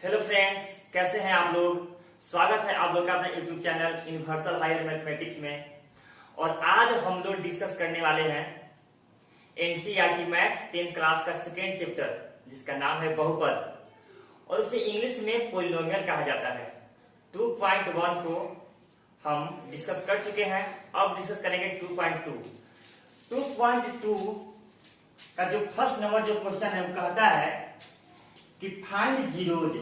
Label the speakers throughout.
Speaker 1: Hello friends, कैसे हैं आप लोग। स्वागत है आप लोग का अपने YouTube channel universal higher mathematics में। और आज हम लोग डिस्कस करने वाले हैं एनसीईआरटी मैथ्स 10th क्लास का सेकेंड चैप्टर, जिसका नाम है बहुपद और उसे इंग्लिश में पॉलिनोमियल कहा जाता है। 2.1 को हम डिस्कस कर चुके हैं, अब डिस्कस करेंगे 2.2। 2.2 का जो फर्स्ट नंबर जो क्वेश्चन है वो कहता है कि फाइंड जीरोज,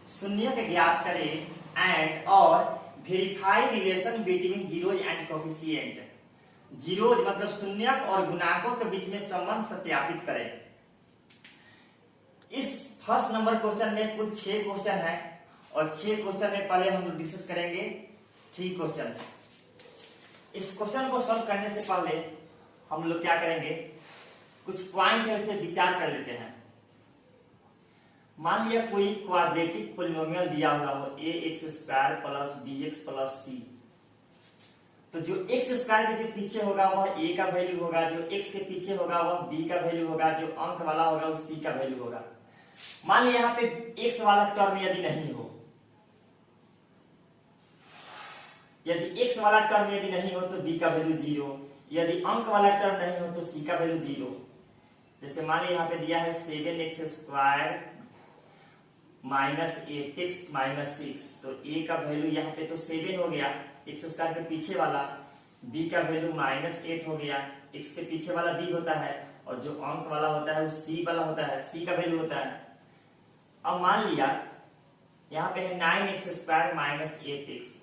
Speaker 1: शून्य के ज्ञात करें एंड और verify relation between zeros and coefficient. Zeros मतलब शून्यक और गुणांकों के बीच में संबंध सत्यापित करें। इस फर्स्ट नंबर क्वेश्चन में कुल 6 क्वेश्चन है और 6 क्वेश्चन में पहले हम लोग डिस्कस करेंगे 3 क्वेश्चन। इस क्वेश्चन को सॉल्व करने से पहले हम लोग क्या करेंगे, कुछ पॉइंट है उस पर विचार कर लेते हैं। मान लिया कोई क्वाड्रेटिक पॉलिनोमियल दिया हुआ हो ax² plus bx plus c, तो जो x² के जो पीछे होगा वह a का वैल्यू होगा, जो x के पीछे होगा वह b का वैल्यू होगा, जो अंक वाला होगा वो c का वैल्यू होगा। मान लिया यहाँ पे x वाला टर्म यदि नहीं हो, यदि x वाला टर्म यदि नहीं हो तो b का वैल्यू 0, यदि अंक वाला टर्म नहीं हो तो c का वैल्यू 0। जैसे मान लिया यहाँ पे दिया है 7x² माइनस 8x माइनस 6, तो a का वैल्यू यहाँ पे तो 7 हो गया, x² के पीछे वाला, b का वैल्यू -8 हो गया, x के पीछे वाला b होता है और जो अंक वाला होता है वो c वाला होता है, c का वैल्यू होता है। अब मान लिया यहाँ पे है 9x² माइनस 8x,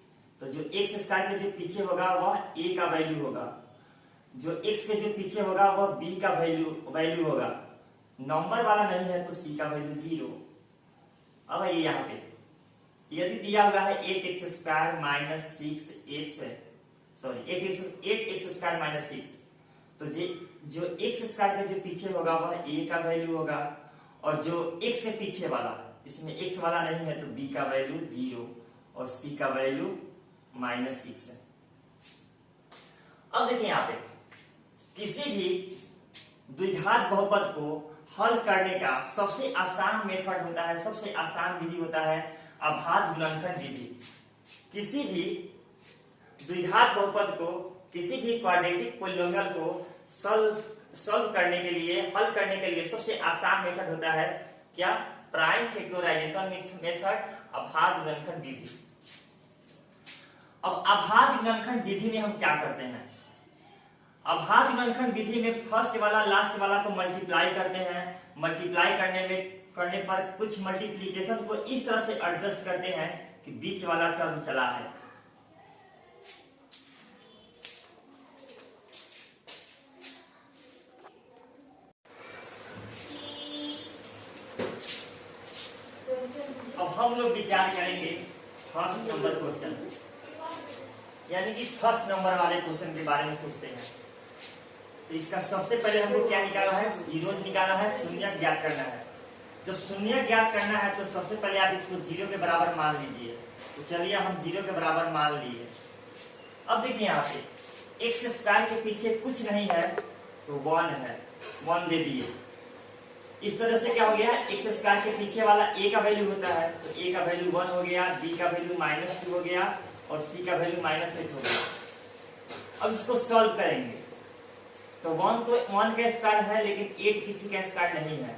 Speaker 1: तो जो x² के जो पीछे होगा वह a का वैल्यू होगा, जो x के जो पीछे होगा वह b का वैल्यू होगा। नंबर वाला नहीं है तो c का वैल्यू 0। अब ये यहाँ पे यदि दिया हुआ है 8x² minus 6x, sorry 8x² minus 6, तो जो x² के जो पीछे होगा वह a का वैल्यू होगा और जो x के पीछे वाला, इसमें x वाला नहीं है तो b का वैल्यू 0 और c का वैल्यू -6 है। अब देखिए यहाँ पे किसी भी द्विघात बहुपद को हल करने का सबसे आसान मेथड होता है, सबसे आसान विधि होता है अभाज्य गुणनखंड विधि। किसी भी द्विघात बहुपद को, किसी भी क्वाड्रेटिक पॉलिनोमियल को सॉल्व करने के लिए, हल करने के लिए सबसे आसान मेथड होता है क्या, प्राइम फैक्टराइजेशन मेथड, अभाज्य गुणनखंड विधि। अब अभाज्य गुणनखंड विधि में हम क्या करते हैं, अभाज्य गुणनखंड विधि में फर्स्ट वाला लास्ट वाला को मल्टीप्लाई करते हैं। मल्टीप्लाई करने पर कुछ मल्टीप्लिकेशन को इस तरह से एडजस्ट करते हैं कि बीच वाला टर्म चला है। अब हम लोग विचार करेंगे फर्स्ट नंबर क्वेश्चन, यानी कि फर्स्ट नंबर वाले क्वेश्चन के बारे में सोचते हैं। तो इसका सबसे पहले हमको क्या निकालना है, जीरोज निकालना है, शून्य ज्ञात करना है। जब शून्य ज्ञात करना है तो सबसे पहले आप इसको 0 के बराबर मान लीजिए। तो चलिए हम 0 के बराबर मान लिए। अब देखिए यहाँ पे x² के पीछे कुछ नहीं है तो 1 है, 1 दे दिए। इस तरह से क्या हो गया, x² के पीछे वाला a का वैल्यू होता है तो a का वैल्यू 1 हो गया, b का वैल्यू -2 हो गया और c का वैल्यू -8 हो गया। अब इसको सॉल्व करेंगे तो 1 तो 1 का स्क्वायर है लेकिन 8 किसी का स्क्वायर नहीं है,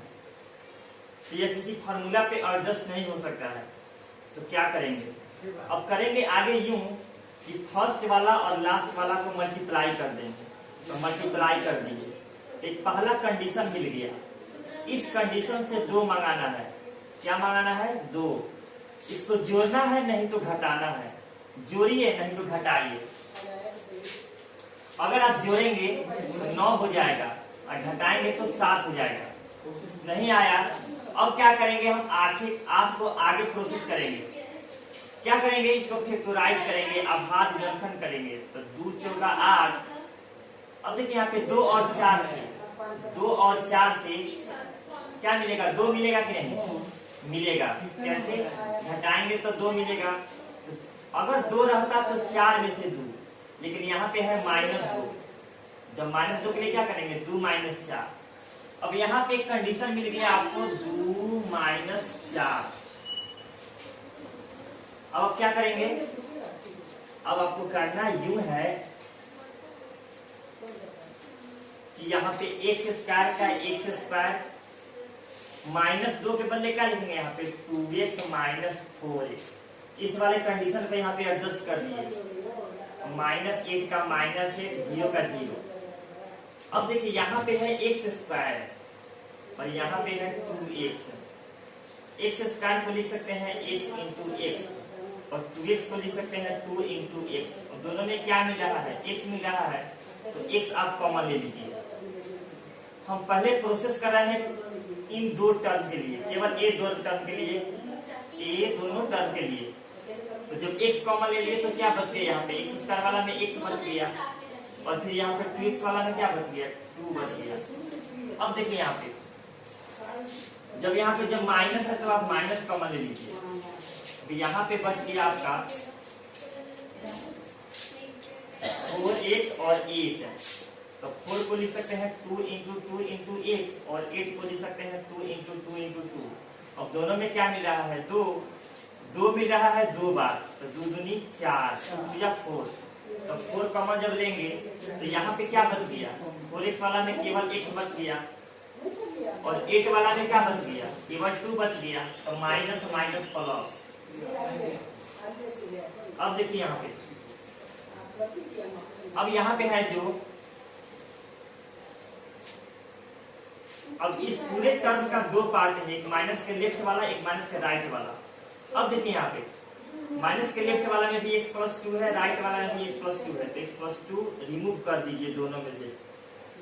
Speaker 1: तो यह किसी फार्मूला पे एडजस्ट नहीं हो सकता है। तो क्या करेंगे, अब करेंगे आगे यूं कि फर्स्ट वाला और लास्ट वाला को मल्टीप्लाई कर देंगे। तो मल्टीप्लाई कर दिए, एक पहला कंडीशन मिल गया। इस कंडीशन से 2 मंगाना है। क्या मंगाना है, 2। इसको जोड़ना है नहीं तो घटाना है, जोड़िए नहीं तो घटाइए। अगर आप जोड़ेंगे तो 9 हो जाएगा और घटाएंगे तो 7 हो जाएगा। नहीं आया, अब क्या करेंगे, हम 8 को आगे प्रोसेस करेंगे। क्या करेंगे, इसको फैक्टराइज करेंगे, अभाज्य गुणनखंड करेंगे। तो 2 चौका 8। अब देखिए यहाँ पे 2 और 4 से क्या मिलेगा, 2 मिलेगा कि नहीं मिलेगा। कैसे घटाएंगे तो 2 मिलेगा। अगर 2 रहता तो 4 में से 2, लेकिन यहाँ पे है -2। जब -2 के लिए क्या करेंगे, 2 - 4। अब यहाँ पे एक कंडीशन मिल गया आपको 2 - 4। अब आप क्या करेंगे, अब आपको करना यूं है कि यहाँ पे एक्स स्क्वायर का एक्स स्क्वायर -2 के बदले क्या लिखेंगे यहाँ पे 2x माइनस 4x। इस वाले कंडीशन पे यहाँ पे एडजस्ट कर दिए, -8 का -8, 0 का 0। अब देखिए यहाँ पे है एक्स स्क्वायर और यहाँ पे है 2x। एक्स स्क्वायर को लिख सकते हैं x इंटू एक्स और 2x को लिख सकते हैं 2 इंटू एक्स। दोनों में क्या मिल रहा है, x मिल रहा है, तो x आप कॉमन ले लीजिए। हम पहले प्रोसेस कर रहे हैं इन दो टर्म के लिए, केवल ए दो टर्म के लिए, ए दोनों टर्म के लिए। तो जब x कॉमन ले लिए तो क्या बच गया, यहाँ पे एक्स स्क्वायर वाला में x बच गया और फिर यहाँ पे 2x वाला में क्या बच गया, 2 बच गया। अब देखिए यहाँ पे जब यहाँ पे जब माइनस है तो आप माइनस कॉमन ले लीजिए। तो यहाँ पे बच गया आपका 4x और 8, तो 4 को लिख सकते हैं 2 इंटू एक्स और 8 को लिख सकते हैं 2 इंटू 2। अब दोनों में क्या मिल रहा है, 2 मिल रहा है 2 बार, तो 2 दूनी 4 या 4। तो 4 कॉमन जब लेंगे तो यहाँ पे क्या बच गया, 4x वाला में केवल x बच गया और 8 वाला में क्या बच गया, केवल 2 बच गया। तो माइनस माइनस प्लस। अब देखिए यहाँ पे, अब यहाँ पे है जो, अब इस पूरे टर्म का दो पार्ट है, एक माइनस के लेफ्ट वाला, एक माइनस के राइट वाला। अब देखिए यहाँ पे माइनस के लेफ्ट वाला में भी x प्लस 2 है, राइट वाला में भी x प्लस 2 है, तो x प्लस 2 रिमूव कर दीजिए दोनों में से।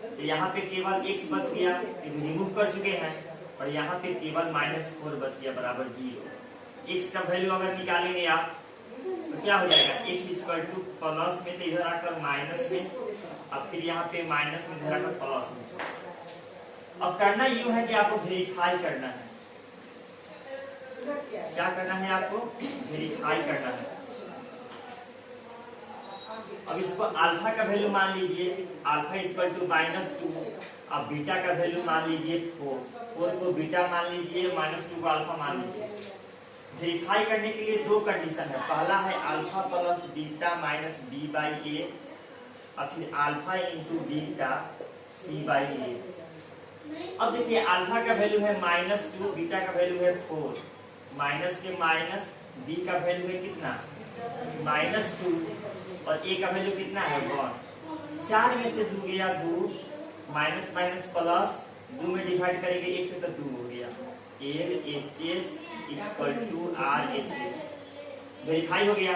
Speaker 1: तो यहाँ पे केवल x बच गया, रिमूव कर चुके हैं, और यहाँ पे केवल -4 बच गया बराबर 0। x का वैल्यू अगर निकालेंगे आप तो क्या हो जाएगा, x इक्वल टू प्लस में, तो इधर आकर माइनस में, अब फिर यहाँ पे माइनस में, इधर आकर प्लस में। अब करना यूं है कि आपको वेरीफाई करना है। क्या करना है आपको, वेरीफाई करना है। अब इसको अल्फा का वैल्यू मान लीजिए, अल्फा इक्वल टू -2। अब बीटा का वैल्यू मान लीजिए 4 को बीटा मान लीजिए, -2 को अल्फा मान लीजिए। वेरीफाई करने के लिए दो कंडीशन है, पहला है alpha plus beta minus b/a और फिर अल्फा इंटू बीटा c/a। अब देखिए अल्फा का वैल्यू है -2, बीटा का वैल्यू है 4, माइनस के माइनस, बी का वैल्यू है कितना, -2 और ए का वैल्यू कितना है 1। 4 में से 2 गया 2, माइनस माइनस प्लस, 2 में डिवाइड करेंगे 1 से तो 2 हो गया, LHS equal to RHS। Verify हो गया।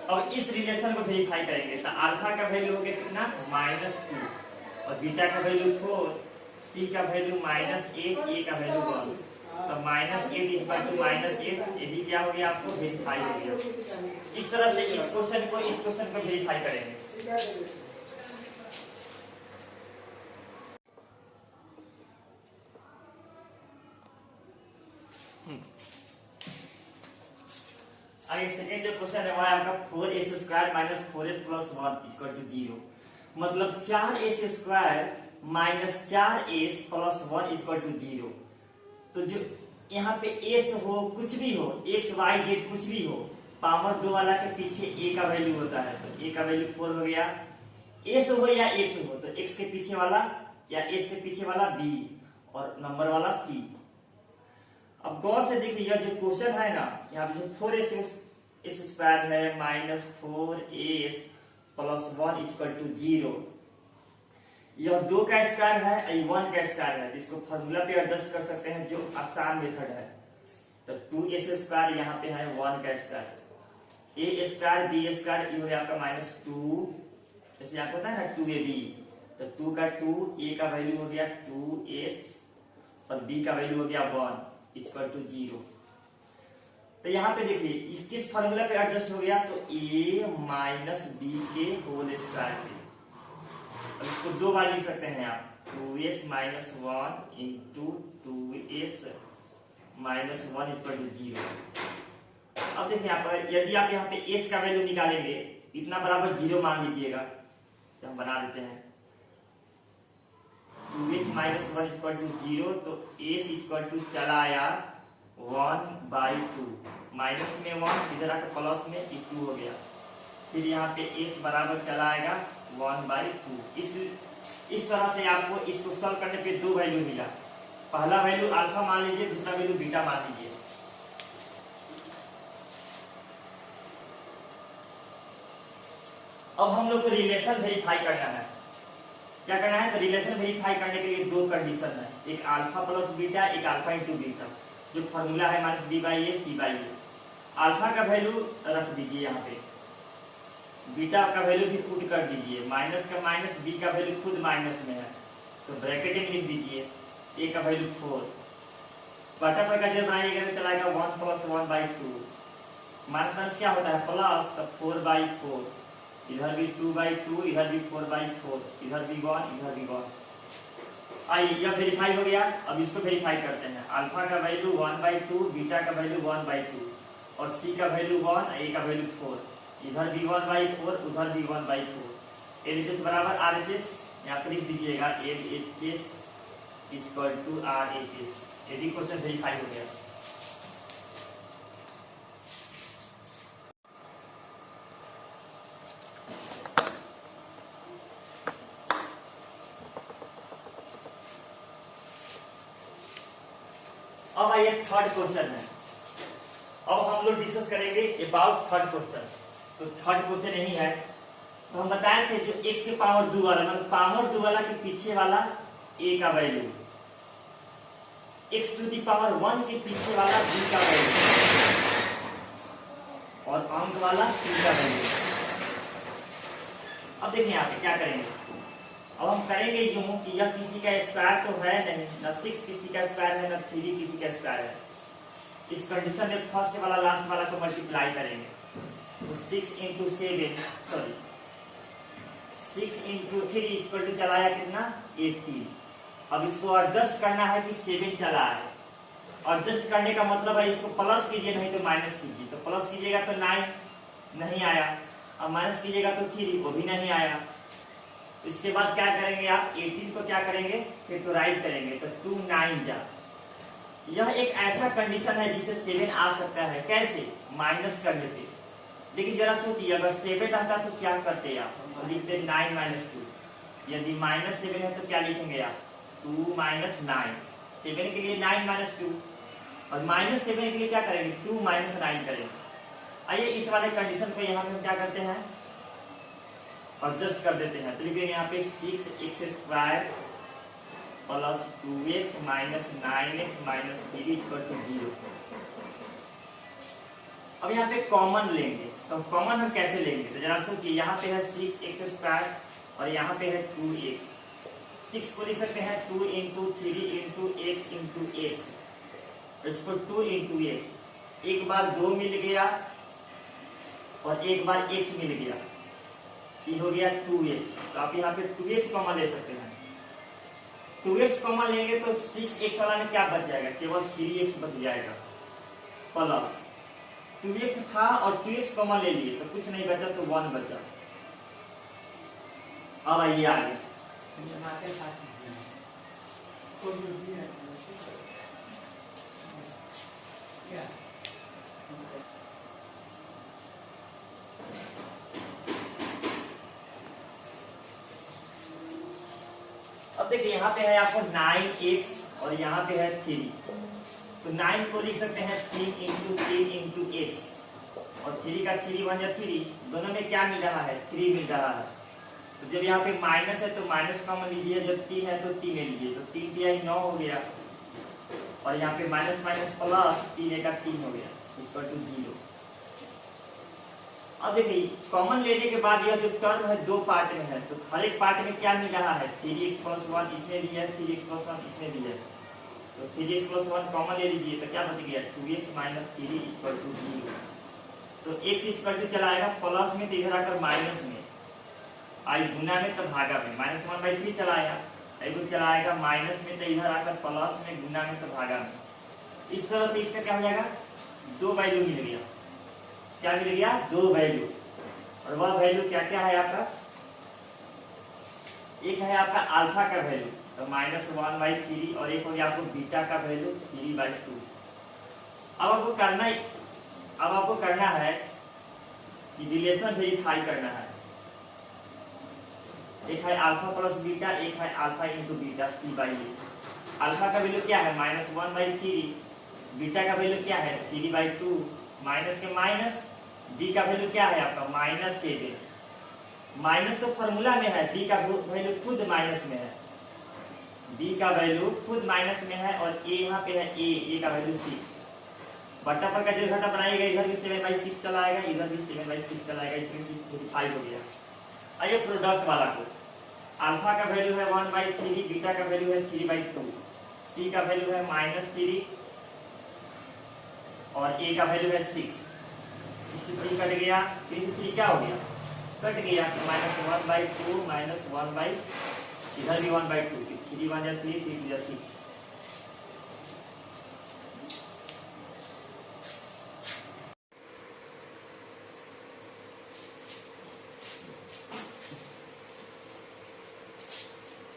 Speaker 1: अब इस रिलेशन को वेरीफाई करेंगे तो अल्फा का वैल्यू हो गया कितना, -2 और बीटा का वैल्यू 4, C का वैल्यू -8, A का वैल्यू 1, तो -8 इक्वल टू -8, ये भी क्या हो गया आपको, वेरीफाई हो गया। इस तरह से इस क्वेश्चन को वेरीफाई करेंगे। आगे सेकंड जो क्वेश्चन है वो है आपका 4s square minus 4s plus 1 equal to 0। मतलब 4s square minus 4s plus 1 equal to 0। तो जो यहाँ पे s हो, कुछ भी हो, x y z कुछ भी हो, पावर 2 वाला के पीछे a का वैल्यू होता है, तो a का वैल्यू 4 हो गया। s हो या x हो, तो x के पीछे वाला या s के पीछे वाला b और नंबर वाला c। अब गौर से देखिए यह जो क्वेश्चन है ना, यहाँ पे 4s स्क्वायर है minus 4s plus 1 equal to 0। यह 2 का स्क्वायर है, 1 का स्क्वायर है, इसको फॉर्मूला पे एडजस्ट कर सकते हैं जो आसान मेथड है। तो 2s स्क्वायर यहाँ पे है 1 का square, a square b square, ये हो गया आपका -2, जैसे आपको पता है ना 2ab, तो 2 का 2, a का वैल्यू हो गया 2s और b का वैल्यू हो गया 1 इक्वल टू 0। तो यहाँ पे देखिए किस फॉर्मूला पे एडजस्ट हो गया, तो a माइनस बी के होल स्क्वायर पे। अब इसको 2 बार लिख सकते हैं आप, 2s minus 1 into 2s minus 1 equal to 0। अब देखिए आप, यदि आप यहाँ पे s का वैल्यू निकालेंगे, इतना बराबर 0 मान लीजिएगा, तो हम बना देते हैं 2s माइनस 1 इक्वल टू 0, तो s इक्वल टू चला आया 1/2, माइनस में 1, इधर आकर प्लस में 2 हो गया। फिर यहाँ पे s बराबर चला आएगा 1/2। इस तरह से आपको इसको सॉल्व करने पे दो वैल्यू मिला। पहला वैल्यू अल्फा मान लीजिए, दूसरा वैल्यू बीटा मान लीजिए। अब हम लोग को रिलेशन वेरीफाई करना है। क्या करना है? तो रिलेशन वेरीफाई करने के लिए दो कंडीशन है, एक अल्फा प्लस बीटा, एक अल्फा इंटू बीटा। जो फॉर्मूला है -b/a c/a। अल्फा का वैल्यू रख दीजिए यहाँ पे, बीटा का वैल्यू भी पुट कर दीजिए, माइनस का माइनस, बी का वैल्यू खुद माइनस में है तो ब्रैकेट में लिख दीजिए, ए का वैल्यू 4। बटा पर का जब बनाइएगा तो चलाएगा 1 + 1/2। माइनस माइनस क्या होता है? प्लस, तो 4/4। इधर भी 2/2, इधर भी 4/4, इधर भी 1, इधर भी 1। आइए यह वेरीफाई हो गया। अब इसको वेरीफाई करते हैं। अल्फा का वैल्यू 1/2, बीटा का वैल्यू 1/2 और सी का वैल्यू 1, ए का वैल्यू 4। इधर भी 1/4, उधर भी 1/4। एलएचएस बराबर आरएचएस, यहाँ पर लिख दीजिएगा एलएचएस = आरएचएस। यदि क्वेश्चन वेरीफाई हो गया। अब आइए थर्ड क्वेश्चन है। अब हम लोग डिस्कस करेंगे अबाउट थर्ड क्वेश्चन। तो थर्ड क्वेश्चन यही है। तो हम बताए थे जो x के पावर 2 वाला, मतलब पावर 2 वाला के पीछे वाला a का वैल्यू, x⁴ के पीछे वाला b का वैल्यू और अंक वाला c का वैल्यू। अब देखिए यहाँ पे क्या करेंगे। अब हम करेंगे यूं कि यह किसी का स्क्वायर तो है नहीं, न 6 किसी का स्क्वायर है, न 3 किसी का स्क्वायर है। इस कंडीशन में फर्स्ट वाला लास्ट वाला को मल्टीप्लाई करेंगे तो 6 × 7, सॉरी 6 × 3 = चलाया कितना? 18। अब इसको एडजस्ट करना है कि 7 चला है। एडजस्ट करने का मतलब है इसको प्लस कीजिए, नहीं तो माइनस कीजिए। तो प्लस कीजिएगा तो 9 नहीं आया, अब माइनस कीजिएगा तो 3, वो भी नहीं आया। इसके बाद क्या करेंगे आप? 18 को क्या करेंगे? फैक्टराइज करेंगे तो 2 9 जा। यह एक ऐसा कंडीशन है जिससे 7 आ सकता है। कैसे? माइनस करने से। लेकिन जरा सोचिए, अगर 7 रहता तो क्या करते आप? तो लिखते 9 - 2। यदि -7 है तो क्या लिखेंगे आप? 2 - 9। 7 के लिए 9 - 2 और -7 के लिए क्या करेंगे? 2 - 9 करेंगे। आइए इस वाले कंडीशन को यहाँ पे हम क्या करते हैं? एडजस्ट कर देते हैं। तो लिखेंगे यहाँ पे 6x² + 2x - 9x - 3 = 0। अब यहाँ पे कॉमन लेंगे। तो कॉमन हम कैसे लेंगे? तो जरा सोचिए, यहाँ पे है 6x² और यहाँ पे है 2x। 6 को लिख सकते हैं 2 × 3 × x × x, इसको 2 × x। एक बार 2 मिल गया और एक बार x मिल गया, ये हो गया 2x। तो आप यहाँ पे 2x कॉमन ले सकते हैं। 2x कॉमन लेंगे तो 6x वाला में क्या बच जाएगा? केवल 3x बच जाएगा, प्लस 2x था और 2x कॉमन ले लिए तो कुछ नहीं बचा, तो 1 बचा। अब आइए आगे। अब देखिए यहाँ पे है आपको 9x और यहाँ पे है 3। तो 9 को लिख सकते हैं 3 × 3 × x और 3 का 3 1 या 3, दोनों में क्या मिल रहा है? 3 मिल रहा है। तो जब यहाँ पे माइनस है तो माइनस कॉमन लीजिए, जब 3 है तो 3 ले लीजिए। तो 3 दिया 9 हो गया और यहाँ पे माइनस माइनस प्लस 3 का 3 हो गया, = 0। अब देखिए कॉमन लेने के बाद यह जो टर्म है 2 पार्ट में है, तो हर एक पार्ट में क्या मिल रहा है? 3x + 1 इसमें भी है, 3x + 1 इसमें भी है। तो 3x + 1 कॉमन ले लीजिए तो क्या बच गया? 2x - 3 = 0। तो x चला आएगा प्लस में तो इधर आकर माइनस में, आई गुना में तो भागा में, -1/3 चला आया। एगो चला आएगा माइनस में तो इधर आकर प्लस में, गुना में तो भागा में। इस तरह से इसका क्या हो जाएगा? 2 वैल्यू मिल गया। क्या मिल गया? 2 वैल्यू। और वह वैल्यू क्या क्या है आपका? एक है आपका अल्फा का वैल्यू तो -1/3 और एक हो गया आपको बीटा का वैल्यू 3/2। अब आपको करना अब आपको करना है कि रिलेशन वेरीफाई करना है। एक है अल्फा प्लस बीटा, एक है alpha into beta c by a. Alpha का वैल्यू क्या है -1/3, बीटा का वैल्यू क्या है 3/2, माइनस के माइनस, बी का वैल्यू क्या है आपका -7। माइनस तो फॉर्मूला में है, बी का वैल्यू खुद माइनस में है, बी का वैल्यू खुद माइनस में है, और ए यहाँ पे है ए का वैल्यू 6। बट्टा पर का जो घटा बनाएगा, इधर भी 7/6 चला आएगा, इधर भी 7/6 चला आएगा, इसमें 5 हो गया। आइए प्रोडक्ट वाला को, अल्फा का वैल्यू है 1/3, बीटा का वैल्यू है 3/2, सी का वैल्यू है -3 और ए का वैल्यू है 6। इससे 3 कट गया, 3 से 3 क्या हो गया, कट गया, -1/2 -1/, इधर भी 1/2, 3 1 जा 3, 3 2 जा 6।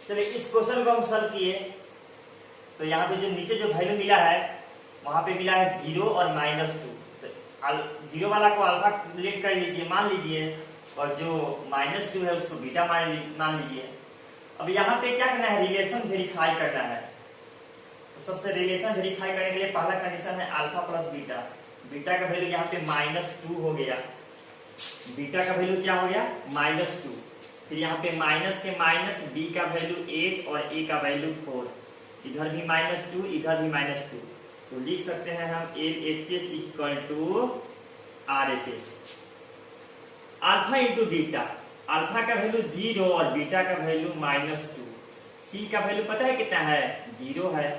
Speaker 1: चलिए इस क्वेश्चन को हम सॉल्व किए, तो यहाँ पे जो नीचे जो वैल्यू मिला है वहां पे मिला है 0 और -2। तो 0 वाला को अल्फा रिलेट कर लीजिए, मान लीजिए, और जो -2 है उसको बीटा मान लीजिए। अब यहाँ पे क्या करना है, रिलेशन वेरीफाई करना है। तो सबसे रिलेशन वेरीफाई करने के लिए पहला कंडीशन है अल्फा प्लस बीटा। बीटा का वैल्यू यहाँ पे -2 हो गया, बीटा का वैल्यू क्या हो गया -2, फिर यहाँ पे माइनस के माइनस, बी का वैल्यू 8 और ए का वैल्यू 4, इधर भी -2, इधर भी -2। तो लिख सकते हैं हम LHS = RHS। Alpha into beta, alpha का वैल्यू 0 और बीटा का वैल्यू -2, सी का वैल्यू पता है कितना है 0 है,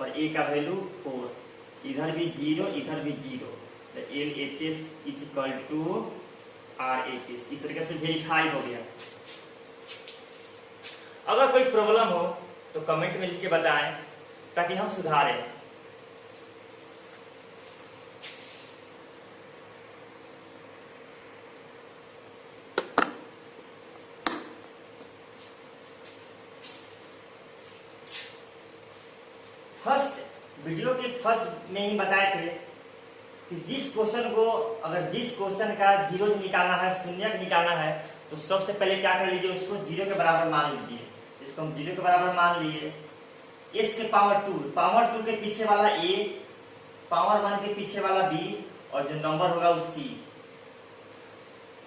Speaker 1: और ए का वैल्यू 4, इधर भी 0 इधर भी 0। तो LHS = RHS। इस तरीके से वेरीफाई हो गया। अगर कोई प्रॉब्लम हो तो कमेंट में लिख के बताएं ताकि हम सुधारें। फर्स्ट वीडियो के फर्स्ट में ही बताए थे कि जिस क्वेश्चन को, अगर जिस क्वेश्चन का जीरो निकालना है, शून्य निकालना है, तो सबसे पहले क्या कर लीजिए, उसको 0 के बराबर मान लीजिए। इसको हम 0 के बराबर मान लिए, s के पावर 2 के पीछे वाला a, पावर 1 के पीछे वाला b, और जो नंबर होगा वो c।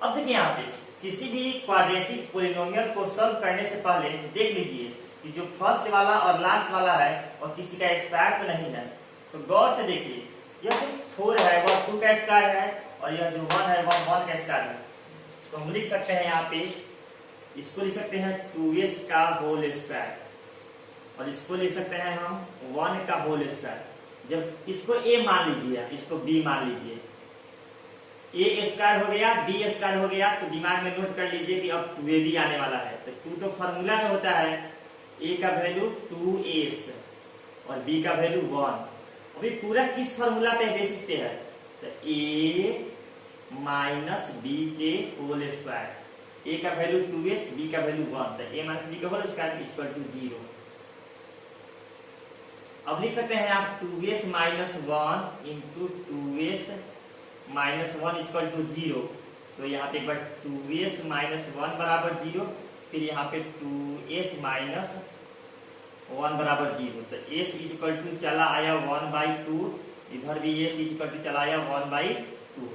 Speaker 1: अब देखिए यहाँ पे किसी भी क्वाड्रेटिक पोलिनोमियल को सॉल्व करने से पहले देख लीजिए कि जो फर्स्ट वाला और लास्ट वाला है और किसी का स्क्वायर तो नहीं है। तो गौर से देखिए, यह जो 4 है वह 2 का स्क्वायर है, और यह जो 1 है वह 1 का स्क्वायर है। तो हम लिख सकते हैं यहाँ पे, इसको लिख सकते हैं 2s का होल स्क्वायर, और इसको लिख सकते हैं हम 1 का होल स्क्वायर। जब इसको a मान लीजिए, इसको b मान लीजिए, a स्क्वायर हो गया, b स्क्वायर हो गया, तो दिमाग में नोट कर लीजिए कि अब 2a भी आने वाला है। तो 2 तो फॉर्मूला में होता है, a का वैल्यू 2s और b का वैल्यू 1। अभी पूरा किस फॉर्मूला पे बेसिस पे है, तो a माइनस b के होल स्क्वायर, a का वैल्यू 2s, b का वैल्यू 1, तो a माइनस b का होल स्क्वायर = 0। अब लिख सकते हैं आप 2s - 1 × 2s - 1 = 0। तो यहाँ पे एक बार 2s - 1 बराबर 0, फिर यहाँ पे 2s - 1 बराबर 0। तो s = चला आया 1/2, इधर भी s = चला आया 1/2।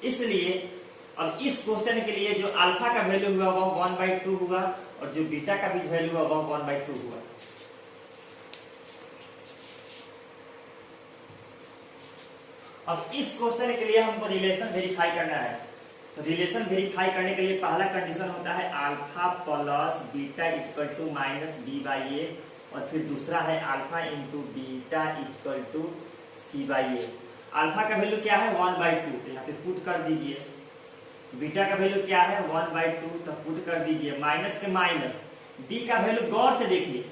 Speaker 1: इसलिए अब इस क्वेश्चन के लिए जो अल्फा का वैल्यू हुआ वह 1/2 हुआ, और जो बीटा का भी वैल्यू हुआ वह 1/2 हुआ। अब इस क्वेश्चन के लिए हमको रिलेशन वेरीफाई करना है। तो रिलेशन वेरीफाई करने के लिए पहला कंडीशन होता है अल्फा प्लस बीटा = -b/a, और फिर दूसरा है alpha into beta = c/a। Alpha का वैल्यू क्या है 1/2, तो यहाँ पे पुट कर दीजिए। बीटा का वैल्यू क्या है 1/2, तो पुट कर दीजिए। माइनस के माइनस, बी का वैल्यू गौर से देखिए,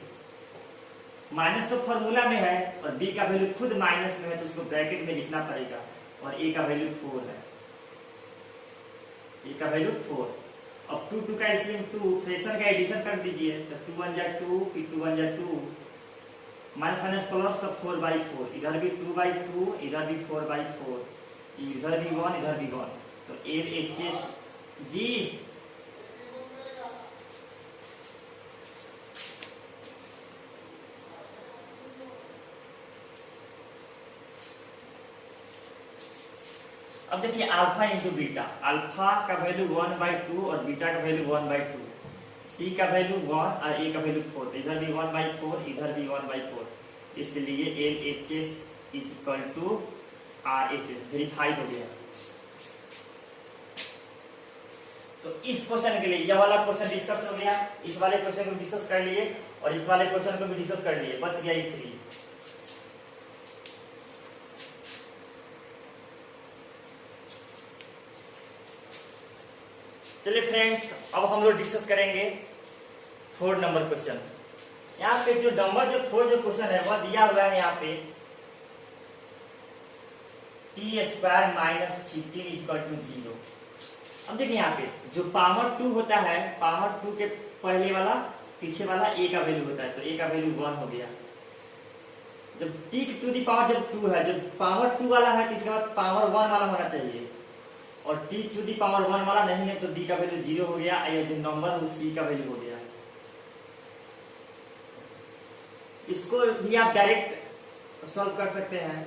Speaker 1: माइनस तो फॉर्मूला में है और बी का वैल्यू खुद माइनस में है, तो उसको ब्रैकेट में लिखना पड़ेगा, और ए का वैल्यू 4 है, ए का वैल्यू 4। अब 2 का एडिशन, 2 फ्रैक्शन का एडिशन कर दीजिए, तो 2 1 जा 2, फिर 2 1 जा 2, माइनस माइनस प्लस, तो 4/4, इधर भी 2/2, इधर भी 4/4, इधर भी 1 इधर भी 1, तो LHS जी। अब देखिए अल्फा इंटू बीटा, अल्फा का वैल्यू 1/2 और बीटा का वैल्यू 1/2, सी का वैल्यू 1 और ए का वैल्यू 4, इधर भी 1/4 इधर भी 1/4, इसलिए LHS is equal to RHS verify हो गया। तो इस क्वेश्चन के लिए यह वाला क्वेश्चन डिस्कस हो गया, इस वाले क्वेश्चन को डिस्कस कर लिए और इस वाले क्वेश्चन को भी डिस्कस कर लिए, बच गया ये 3। चलिए फ्रेंड्स, अब हम लोग डिस्कस करेंगे 4 नंबर क्वेश्चन। यहाँ पे जो नंबर जो 4 जो क्वेश्चन है वह दिया हुआ है यहाँ पे t² - 15 = 0। अब देखिए यहाँ पे जो पावर 2 होता है, पावर 2 के पहले वाला पीछे वाला a का वैल्यू होता है, तो a का वैल्यू 1 हो गया। जब t टू दी पावर जब 2 है, जब पावर 2 वाला है तो इसके बाद पावर 1 वाला होना चाहिए, और t टू दी पावर 1 वाला नहीं है तो b का वैल्यू 0 हो गया, या जो नंबर है c का वैल्यू हो गया। इसको भी आप डायरेक्ट सॉल्व कर सकते हैं।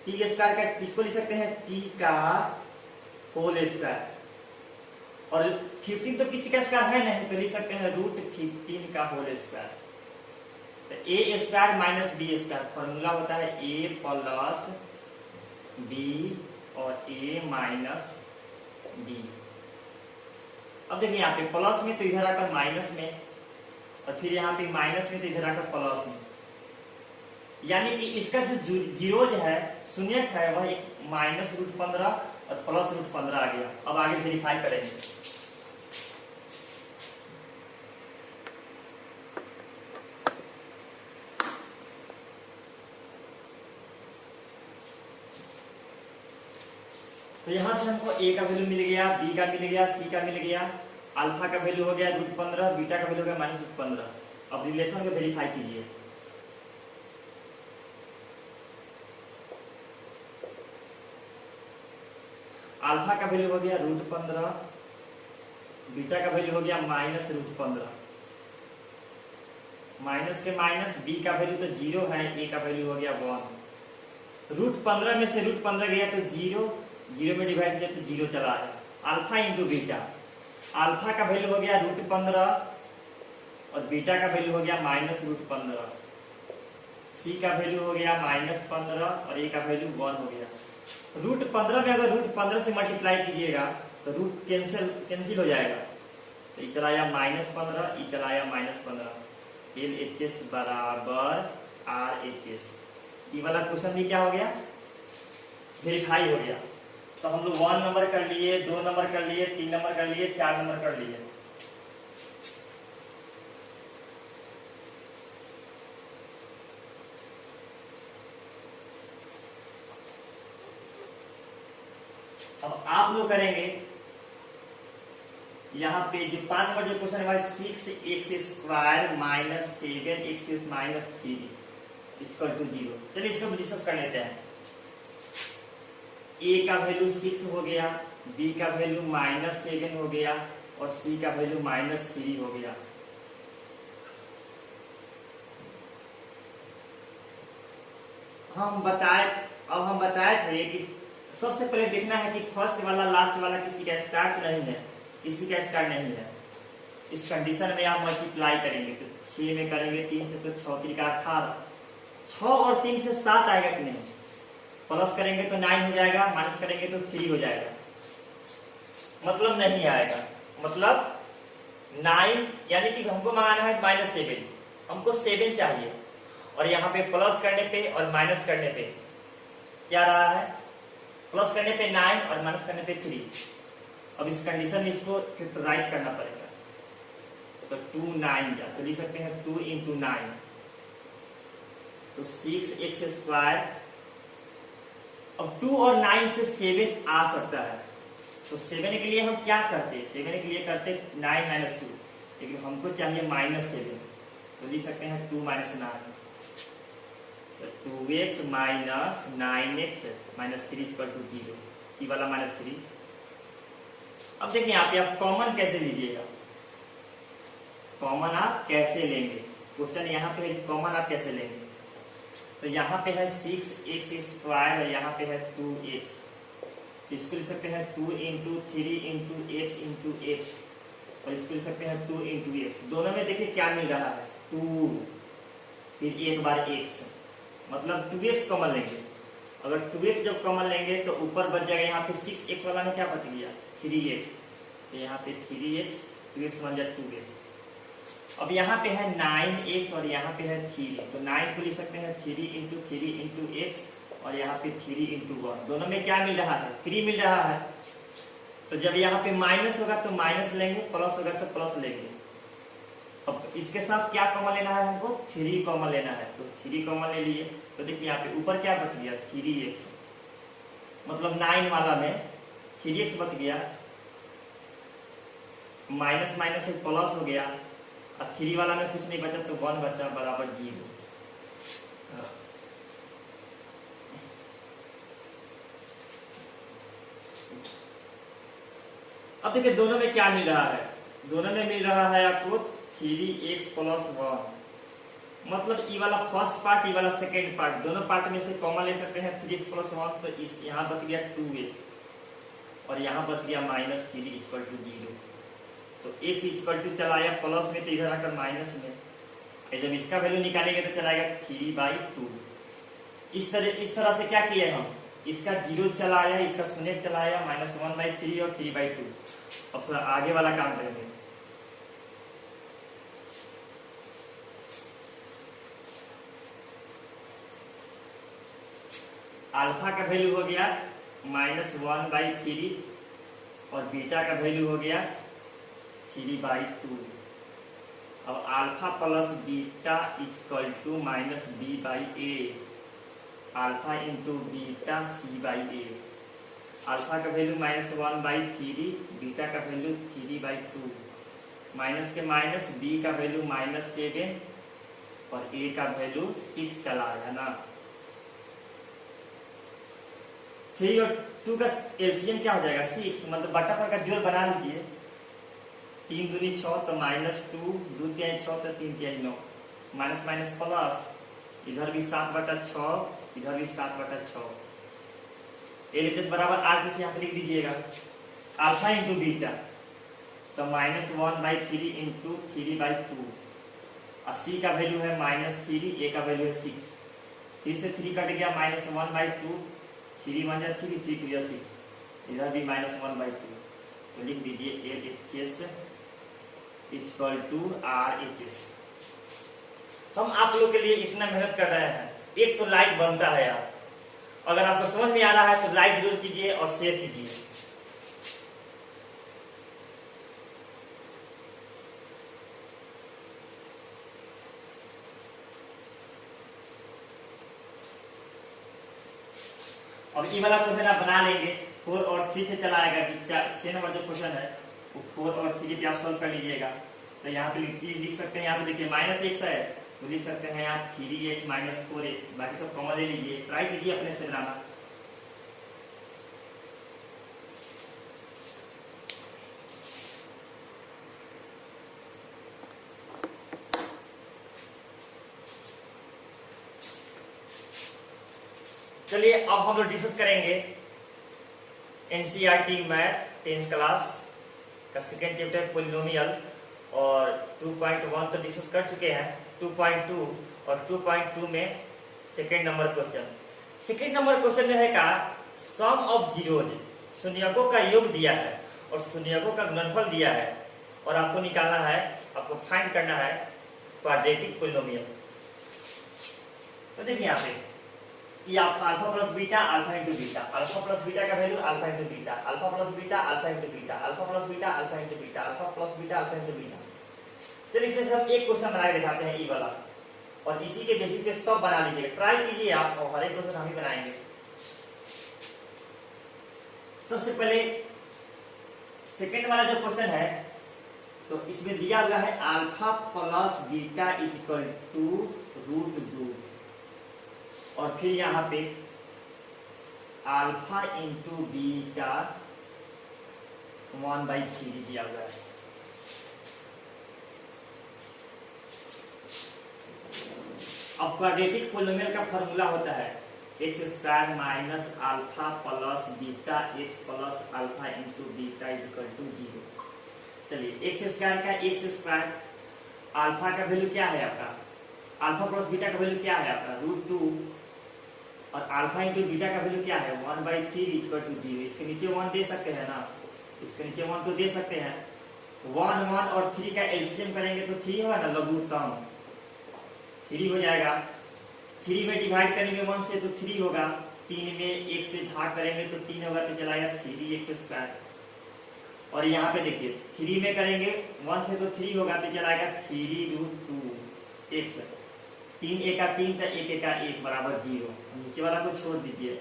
Speaker 1: t² का इसको लिख सकते हैं t का होल स्क्वायर, और 15 तो किसी का स्क्वायर है नहीं तो लिख सकते हैं √15 का होल स्क्वायर। तो a² - b², फॉर्मूला होता है a प्लस b और a माइनस b। अब देखिए यहाँ पे प्लस में तो इधर आकर माइनस में, और फिर यहाँ पे माइनस में तो इधर आकर प्लस में, यानी कि इसका जो जीरोज है शून्यक है वह -√15 और +√15 आ गया। अब आगे वेरीफाई करेंगे। तो यहां से हमको a का वैल्यू मिल गया, b का मिल गया, c का मिल गया, अल्फा का वैल्यू हो गया √15, बीटा का वैल्यू हो गया -15। अब रिलेशन को वेरीफाई कीजिए। अल्फा का वैल्यू हो गया √15, बीटा का वैल्यू हो गया -√15, माइनस के माइनस, b का वैल्यू तो 0 है, a का वैल्यू हो गया 1। √15 में से √15 गया तो 0 में डिवाइड किया तो 0 चला आया। अल्फा इंटू बीटा, अल्फा का वैल्यू हो गया √15 और बीटा का वैल्यू हो गया -√15, c का वैल्यू हो गया -15 और a का वैल्यू 1 हो गया। √15 में अगर √15 से मल्टीप्लाई कीजिएगा तो रूट कैंसिल हो जाएगा, तो ये चलाया -15, ये चलाया -15, LHS बराबर RHS। ये वाला क्वेश्चन भी क्या हो गया, वेरीफाई हो गया। तो हम लोग 1 नंबर कर लिए, 2 नंबर कर लिए, 3 नंबर कर लिए, 4 नंबर कर लिए। अब आप लोग करेंगे यहाँ पे जो 5 नंबर जो क्वेश्चन है 6x² - 7x - 3 = 0। चलिए इसको डिस्कस कर लेते हैं। a का वैल्यू 6 हो गया, b का वैल्यू -7 हो गया और c का वैल्यू -3 हो गया। हम बताए थे कि सबसे पहले देखना है कि फर्स्ट वाला लास्ट वाला किसी का स्क्वायर तो नहीं है, किसी का स्क्वायर नहीं है। इस कंडीशन में आप मल्टीप्लाई करेंगे तो 6 में करेंगे 3 से तो 6 3 का 18, 6 और 3 से 7 आएगा कि नहीं, प्लस करेंगे तो 9 हो जाएगा, माइनस करेंगे तो 3 हो जाएगा, मतलब नहीं आएगा, मतलब 9 यानी कि हमको मंगाना है -7, हमको 7 चाहिए, और यहाँ पे प्लस करने पे और माइनस करने पे क्या रहा है, प्लस करने पे 9 और माइनस करने पे 3। अब इस कंडीशन में इसको फैक्टराइज करना पड़ेगा, तो 2 9 जा तो लिख सकते हैं 2 × 9, तो 6x²। अब 2 और 9 से 7 आ सकता है, तो 7 के लिए हम क्या करते हैं, 7 के लिए करते 9 - 2, लेकिन हमको चाहिए -7, तो लिख सकते हैं 2 - 9, 2x minus 9x minus 3 equal to 0, e वाला माइनस 3। अब देखिए यहाँ पे आप कॉमन कैसे लीजिएगा, कॉमन आप कैसे लेंगे, क्वेश्चन यहाँ पे कॉमन आप कैसे लेंगे। तो यहाँ पे है 6x स्क्वायर और यहाँ पे है 2x, इसको लिख सकते हैं 2 into 3 into x into x, और इसको लिख सकते हैं 2 इंटू एक्स। दोनों में देखिए क्या मिल रहा है 2, फिर एक बार x, मतलब 2x कॉमन लेंगे। अगर 2x जब कॉमन लेंगे तो ऊपर बच जाएगा यहाँ पे 6x वाला में क्या बच गया 3x, तो यहाँ पे 3x 2x बन जाए 2x। अब यहाँ पे है 9x और यहाँ पे है 3, तो 9 को लिख सकते हैं 3 इंटू x और यहाँ पे 3 इंटू 1। दोनों में क्या मिल रहा है 3 मिल रहा है। तो जब यहाँ पे माइनस होगा तो माइनस लेंगे, प्लस होगा तो प्लस लेंगे। अब इसके साथ क्या कॉमन लेना है हमको 3 कॉमन लेना है, तो 3 कॉमन ले लिए। तो देखिए यहाँ पे ऊपर क्या बच गया 3x, मतलब 9 वाला में 3x बच गया, माइनस माइनस से प्लस हो गया, अब 3 वाला में कुछ नहीं बचा तो 1 बचा बराबर 0। अब देखिए दोनों में क्या मिल रहा है, दोनों में मिल रहा है आपको 3x प्लस 1, मतलब ई वाला फर्स्ट पार्ट ई वाला सेकेंड पार्ट, दोनों पार्ट में से कॉमन ले सकते हैं 3x प्लस 1। तो इस यहाँ बच गया 2x और यहाँ बच गया माइनस 3 इक्वल टू 0। तो x इक्वल टू चला आया प्लस में तो इधर आकर माइनस में, जब इसका वैल्यू निकालेंगे तो चलाएगा 3/2। इस तरह से क्या किया हम, इसका 0 चला आया, इसका शून्य चला आया, -1/3 और 3/2। अब सर आगे वाला काम करेंगे। अल्फा का वैल्यू हो गया -1/3 और बीटा का वैल्यू हो गया 3/2। अब alpha plus beta equal to -b/a, alpha into beta c/a। Alpha का वैल्यू -1/3, बीटा का वैल्यू 3/2, माइनस के माइनस, b का वैल्यू -7 और a का वैल्यू 6 चला है ना। 3 और 2 का एलसीएम क्या हो जाएगा 6, मतलब बटा पर का जोड़ बना लीजिए, 3 दूनी 6 तो -2, 2 तिहाई 6 तो 3 तिहाई 9, माइनस माइनस प्लस, इधर भी 7/6, इधर भी 7/6। एलएचएस बराबर आर यहाँ पे लिख दीजिएगा, अल्फा इंटू बीटा तो -1/3 इंटू 3/2, और सी का वैल्यू है -3, ए का वैल्यू है 6, 3 से 3 कट गया -1/2, 3 1 जा 3, 3 2 जा 6, इधर भी -1/2। तो लिख दीजिए LHS इक्वल टू RHS। हम आप लोग के लिए इतना मेहनत कर रहे हैं, एक तो लाइक बनता है यार। अगर आपको समझ में आ रहा है तो लाइक जरूर कीजिए और शेयर कीजिए। अब ये वाला क्वेश्चन आप बना लेंगे, 4 और 3 से चला आएगा। 6 नंबर जो क्वेश्चन है वो 4 और 3 पे आप सॉल्व कर लीजिएगा। तो यहाँ पे लिख सकते हैं, यहाँ पे देखिए -x है तो लिख सकते हैं आप 3x - 4x, बाकी सब कॉमन ले लीजिए, ट्राई कीजिए अपने से बनाना। चलिए अब हम लोग डिस्कस करेंगे एनसीईआरटी मैथ 10th क्लास का सेकेंड चैप्टर पॉलिनोमियल, और 2.1 तो डिस्कस कर चुके हैं। 2.2 और 2.2 में second number question, second number question में है का सम ऑफ जीरोज, शून्यकों का योग दिया है और शून्यकों का गुणनफल दिया है, और आपको निकालना है, आपको फाइंड करना है क्वाड्रेटिक पॉलिनोमियल। तो देखिए यहाँ पे ये आपका alpha plus beta, alpha into beta, alpha plus beta का value alpha into beta, alpha plus beta, alpha into beta, alpha plus beta, alpha into beta, alpha plus beta, alpha into beta. चलिए इससे हम एक question बना के दिखाते हैं ई वाला, और इसी के बेसिस पे सब बना लीजिएगा, ट्राई कीजिए आप, और हर एक क्वेश्चन हम ही बनाएंगे। सबसे पहले सेकंड वाला जो क्वेश्चन है, तो इसमें दिया हुआ है alpha plus beta equal to √2। और फिर यहाँ पे अल्फा इंटू बीटा 1/3 दिया हुआ है। अब क्वाड्रेटिक पोलिनोमियल का फॉर्मूला होता है x square minus alpha plus beta x plus alpha into beta is equal to 0। चलिए एक्स स्क्वायर का एक्स स्क्वायर, अल्फा का वैल्यू क्या है आपका, अल्फा प्लस बीटा का वैल्यू क्या है आपका √2, और अल्फा इंटू बीटा का वैल्यू क्या है 1/3 इक्वल टू 0। इसके नीचे 1 दे सकते हैं ना, इसके नीचे 1 तो दे सकते हैं। 1 1 और 3 का एलसीएम करेंगे तो 3 होगा ना, लघुत्तम 3 हो जाएगा। 3 में डिवाइड करेंगे 1 से तो 3 होगा, 3 में 1 से भाग करेंगे तो 3 होगा, तो चला गया 3x²। और यहाँ पे देखिए 3 में करेंगे 1 से तो 3 होगा, तो चला गया 3√2x। 3 एका 3 तो 1 एका 1 बराबर 0। नीचे वाला को छोड़ दीजिए,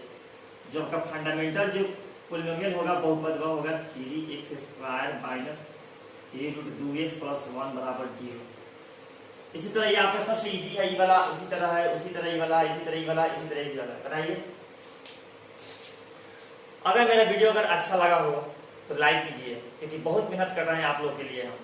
Speaker 1: जो आपका फंडामेंटल जो पोलिनोमियल होगा बहुपद वह होगा 3x² माइनस 3√2x प्लस 1 बराबर 0। इसी तरह ये आपका सबसे इजी है, ये वाला उसी तरह है, उसी तरह ये वाला, इसी तरह ये वाला, इसी तरह ये वाला। बनाइए। अगर मेरा वीडियो अगर अच्छा लगा हो तो लाइक कीजिए, क्योंकि बहुत मेहनत कर रहे हैं आप लोग के लिए हम।